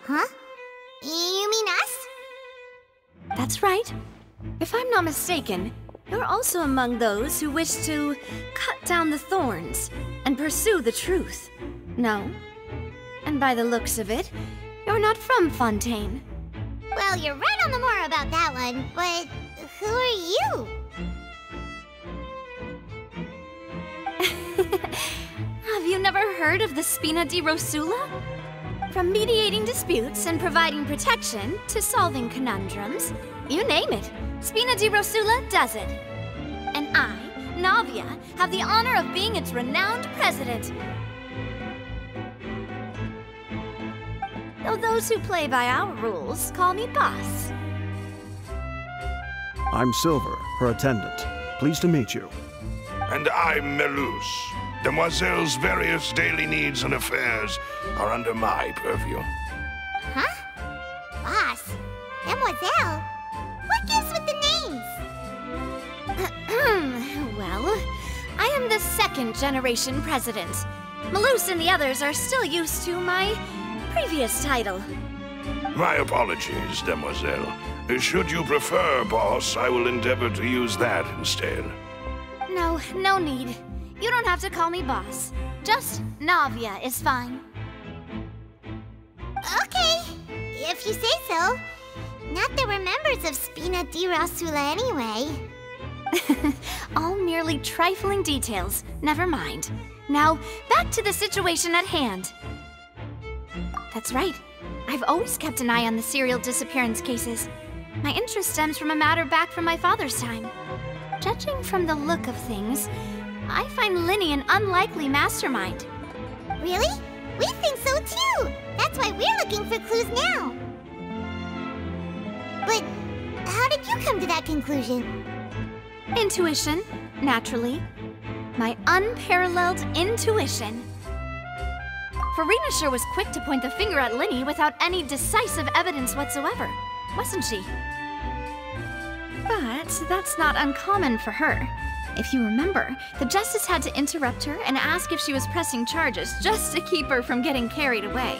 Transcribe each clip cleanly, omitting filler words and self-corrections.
Huh? You mean us? That's right. If I'm not mistaken, you're also among those who wish to cut down the thorns and pursue the truth. No? And by the looks of it, you're not from Fontaine. Well, you're right on the more about that one, but who are you? Have you never heard of the Spina di Rosula? From mediating disputes and providing protection to solving conundrums, you name it, Spina di Rosula does it. And I, Navia, have the honor of being its renowned president. Though those who play by our rules call me boss. I'm Silver, her attendant. Pleased to meet you. And I'm Melus. Demoiselle's various daily needs and affairs are under my purview. Huh? Boss? Demoiselle? What gives with the names? Well, I am the second generation president. Melus and the others are still used to my previous title. My apologies, Demoiselle. Should you prefer, boss, I will endeavor to use that instead. No need. You don't have to call me boss. Just Navia is fine. Okay, if you say so. Not that we're members of Spina di Rosula anyway. All merely trifling details. Never mind. Now, back to the situation at hand. That's right. I've always kept an eye on the serial disappearance cases. My interest stems from a matter back from my father's time. Judging from the look of things, I find Linny an unlikely mastermind. Really? We think so too! That's why we're looking for clues now. But how did you come to that conclusion? Intuition, naturally. My unparalleled intuition. Farina sure was quick to point the finger at Linny without any decisive evidence whatsoever, wasn't she? But that's not uncommon for her. If you remember, the Justice had to interrupt her and ask if she was pressing charges just to keep her from getting carried away.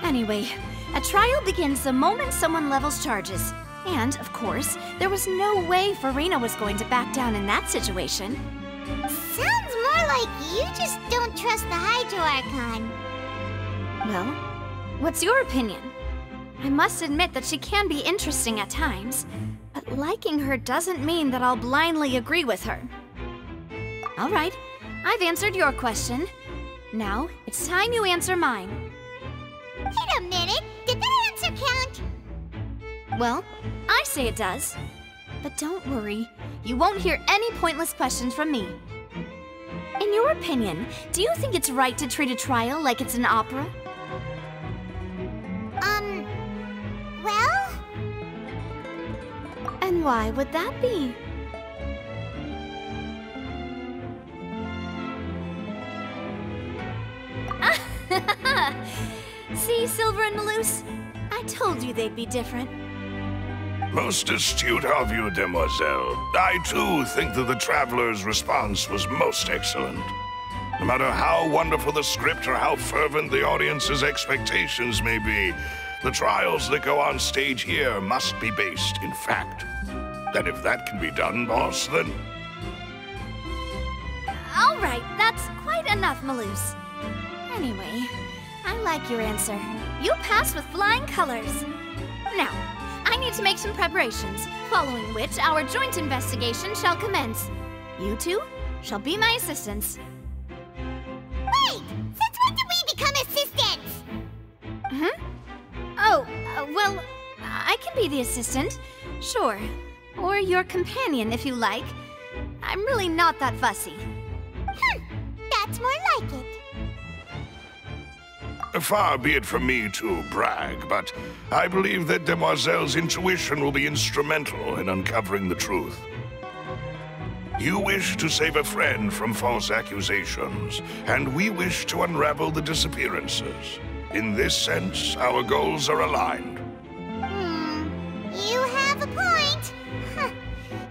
Anyway, a trial begins the moment someone levels charges. And, of course, there was no way Farina was going to back down in that situation. Sounds more like you just don't trust the Hydro Archon. Well, what's your opinion? I must admit that she can be interesting at times, but liking her doesn't mean that I'll blindly agree with her. All right, I've answered your question. Now, it's time you answer mine. Wait a minute, did that answer count? Well, I say it does. But don't worry, you won't hear any pointless questions from me. In your opinion, do you think it's right to treat a trial like it's an opera? Well? And why would that be? See, Silver and Melus? I told you they'd be different. Most astute of you, Demoiselle. I, too, think that the Traveler's response was most excellent. No matter how wonderful the script or how fervent the audience's expectations may be, the trials that go on stage here must be based in fact. And if that can be done, boss, then... All right, that's quite enough, Melus. Anyway, I like your answer. You passed with flying colors. Now, I need to make some preparations, following which our joint investigation shall commence. You two shall be my assistants. Wait! Since when did we become assistants? Oh, well, I can be the assistant, sure. Or your companion, if you like. I'm really not that fussy. That's more like it. Far be it from me to brag, but I believe that Demoiselle's intuition will be instrumental in uncovering the truth. You wish to save a friend from false accusations, and we wish to unravel the disappearances. In this sense, our goals are aligned. You have a point.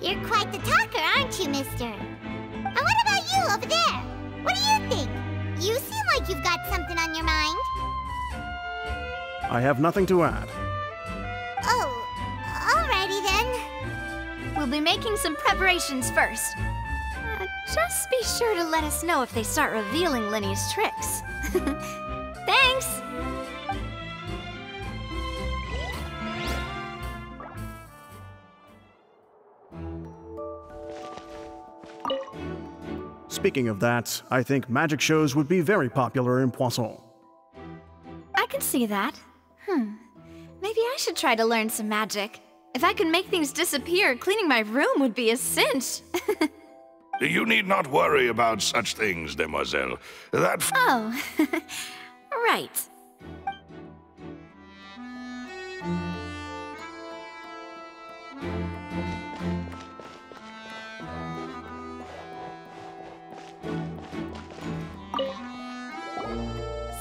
You're quite the talker, aren't you, mister? And what about you over there? What do you think? You seem like you've got something on your mind. I have nothing to add. Oh, alrighty then. We'll be making some preparations first. Just be sure to let us know if they start revealing Linny's tricks. Thanks! Speaking of that, I think magic shows would be very popular in Poisson. I can see that. Maybe I should try to learn some magic. If I could make things disappear, cleaning my room would be a cinch. You need not worry about such things, demoiselle. Oh, right.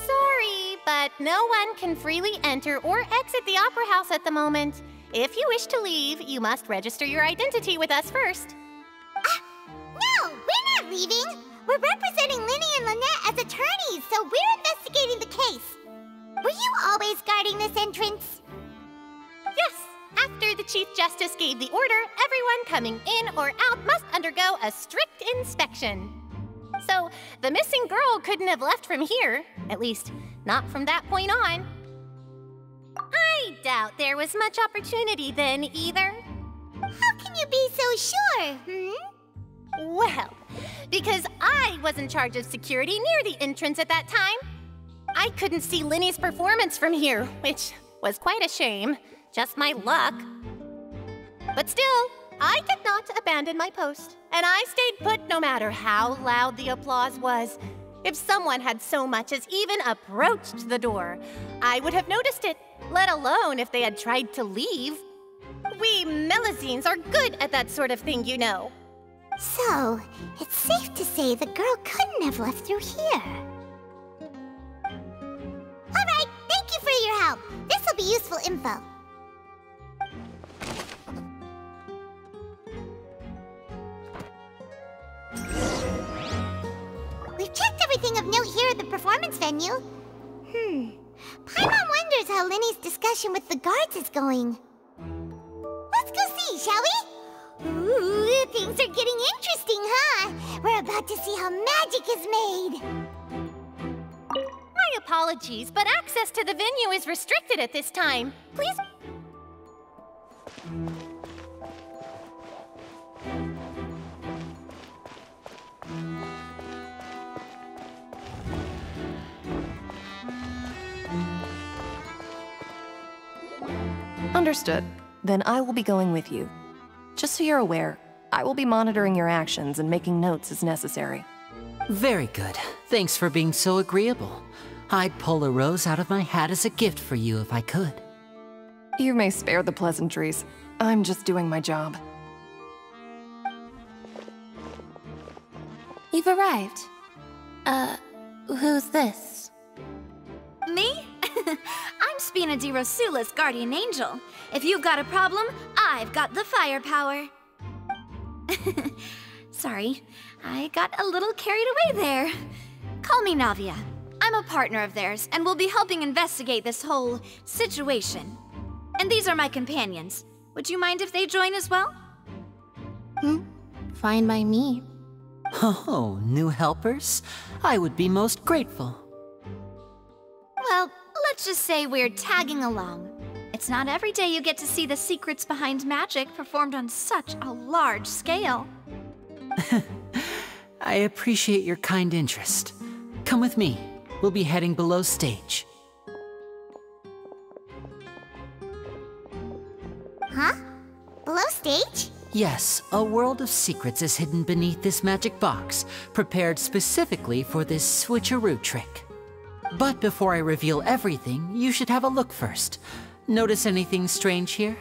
Sorry, but no one can freely enter or exit the Opera House at the moment. If you wish to leave, you must register your identity with us first. No, we're not leaving. We're representing Linny and Lynette as attorneys, so we're investigating the case. Were you always guarding this entrance? Yes, after the Chief Justice gave the order, everyone coming in or out must undergo a strict inspection. So, the missing girl couldn't have left from here. At least, not from that point on. I doubt there was much opportunity then, either. How can you be so sure, Well, because I was in charge of security near the entrance at that time. I couldn't see Linny's performance from here, which was quite a shame. Just my luck. But still, I did not abandon my post, and I stayed put no matter how loud the applause was. If someone had so much as even approached the door, I would have noticed it, let alone if they had tried to leave. We Melusines are good at that sort of thing, you know. So, it's safe to say the girl couldn't have left through here. Alright, thank you for your help. This will be useful info. We've checked everything of note here at the performance venue. Paimon wonders how Linny's discussion with the guards is going. Let's go see, shall we? Ooh, things are getting interesting, huh? We're about to see how magic is made. My apologies, but access to the venue is restricted at this time. Please. Understood. Then I will be going with you. Just so you're aware, I will be monitoring your actions and making notes as necessary. Very good. Thanks for being so agreeable. I'd pull a rose out of my hat as a gift for you if I could. You may spare the pleasantries. I'm just doing my job. You've arrived. Who's this? Me? I'm Spina di Rosula's guardian angel. If you've got a problem, I've got the firepower. Sorry, I got a little carried away there. Call me Navia. I'm a partner of theirs, and will be helping investigate this whole situation. And these are my companions. Would you mind if they join as well? Fine by me. Oh, new helpers? I would be most grateful. Well, let's just say we're tagging along. It's not every day you get to see the secrets behind magic performed on such a large scale. I appreciate your kind interest. Come with me. We'll be heading below stage. Huh? Below stage? Yes, a world of secrets is hidden beneath this magic box, prepared specifically for this switcheroo trick. But before I reveal everything, you should have a look first. Notice anything strange here?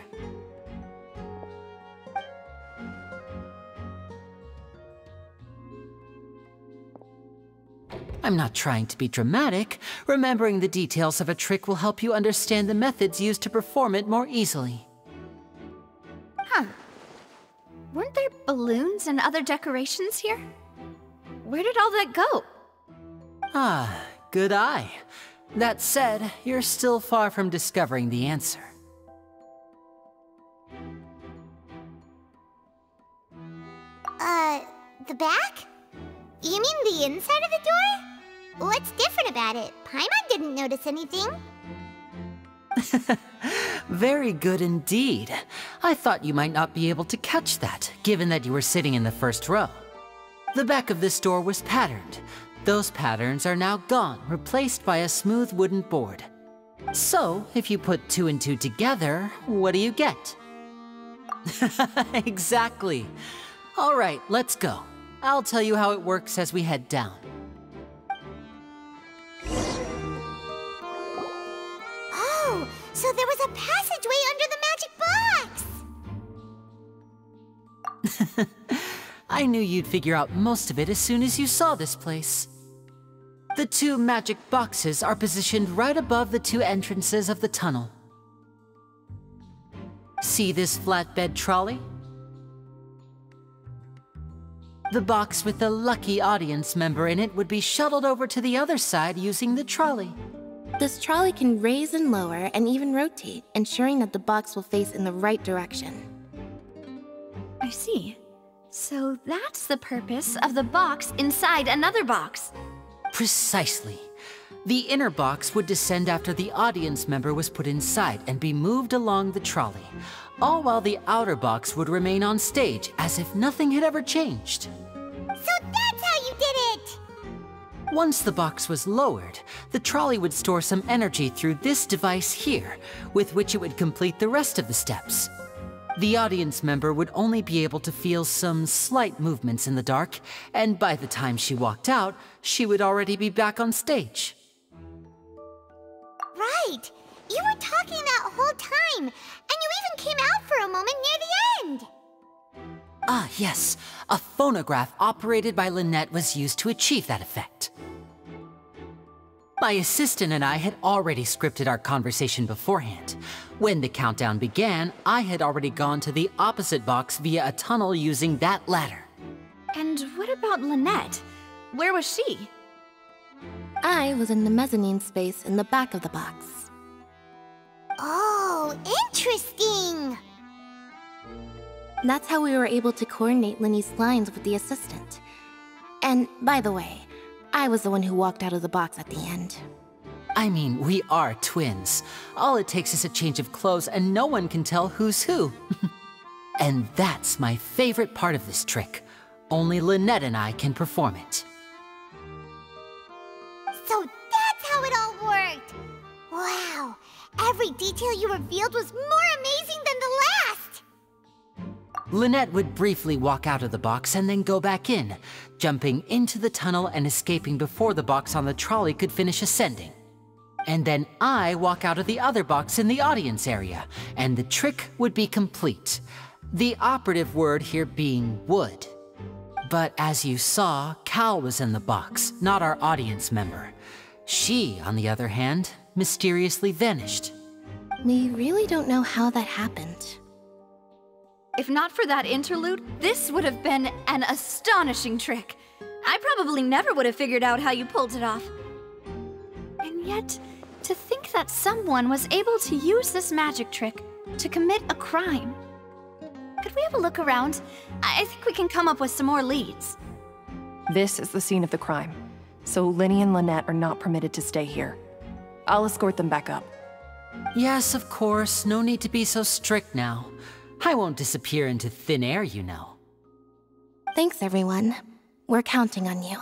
I'm not trying to be dramatic. Remembering the details of a trick will help you understand the methods used to perform it more easily. Huh. Weren't there balloons and other decorations here? Where did all that go? Ah, good eye. That said, you're still far from discovering the answer. The back? You mean the inside of the door? What's different about it? Paimon didn't notice anything. Very good indeed. I thought you might not be able to catch that, given that you were sitting in the first row. The back of this door was patterned. Those patterns are now gone, replaced by a smooth wooden board. So, if you put 2 and 2 together, what do you get? Exactly. All right, let's go. I'll tell you how it works as we head down. Oh, so there was a passageway under the magic box! I knew you'd figure out most of it as soon as you saw this place. The 2 magic boxes are positioned right above the 2 entrances of the tunnel. See this flatbed trolley? The box with the lucky audience member in it would be shuttled over to the other side using the trolley. This trolley can raise and lower and even rotate, ensuring that the box will face in the right direction. I see. So that's the purpose of the box inside another box. Precisely. The inner box would descend after the audience member was put inside and be moved along the trolley, all while the outer box would remain on stage as if nothing had ever changed. So that's how you did it! Once the box was lowered, the trolley would store some energy through this device here, with which it would complete the rest of the steps. The audience member would only be able to feel some slight movements in the dark, and by the time she walked out, she would already be back on stage. Right! You were talking that whole time, and you even came out for a moment near the end! Ah, yes. A phonograph operated by Lynette was used to achieve that effect. My assistant and I had already scripted our conversation beforehand. When the countdown began, I had already gone to the opposite box via a tunnel using that ladder. And what about Lynette? Where was she? I was in the mezzanine space in the back of the box. Oh, interesting! That's how we were able to coordinate Linny's lines with the assistant. And, by the way, I was the one who walked out of the box at the end. I mean, we are twins. All it takes is a change of clothes and no one can tell who's who. And that's my favorite part of this trick. Only Lynette and I can perform it. So that's how it all worked! Wow! Every detail you revealed was more amazing than the last! Lynette would briefly walk out of the box and then go back in, jumping into the tunnel and escaping before the box on the trolley could finish ascending. And then I walk out of the other box in the audience area, and the trick would be complete. The operative word here being would. But as you saw, Cal was in the box, not our audience member. She, on the other hand, mysteriously vanished. We really don't know how that happened. If not for that interlude, this would have been an astonishing trick. I probably never would have figured out how you pulled it off. And yet, to think that someone was able to use this magic trick to commit a crime. Could we have a look around? I think we can come up with some more leads. This is the scene of the crime, so Linny and Lynette are not permitted to stay here. I'll escort them back up. Yes, of course. No need to be so strict now. I won't disappear into thin air, you know. Thanks, everyone. We're counting on you.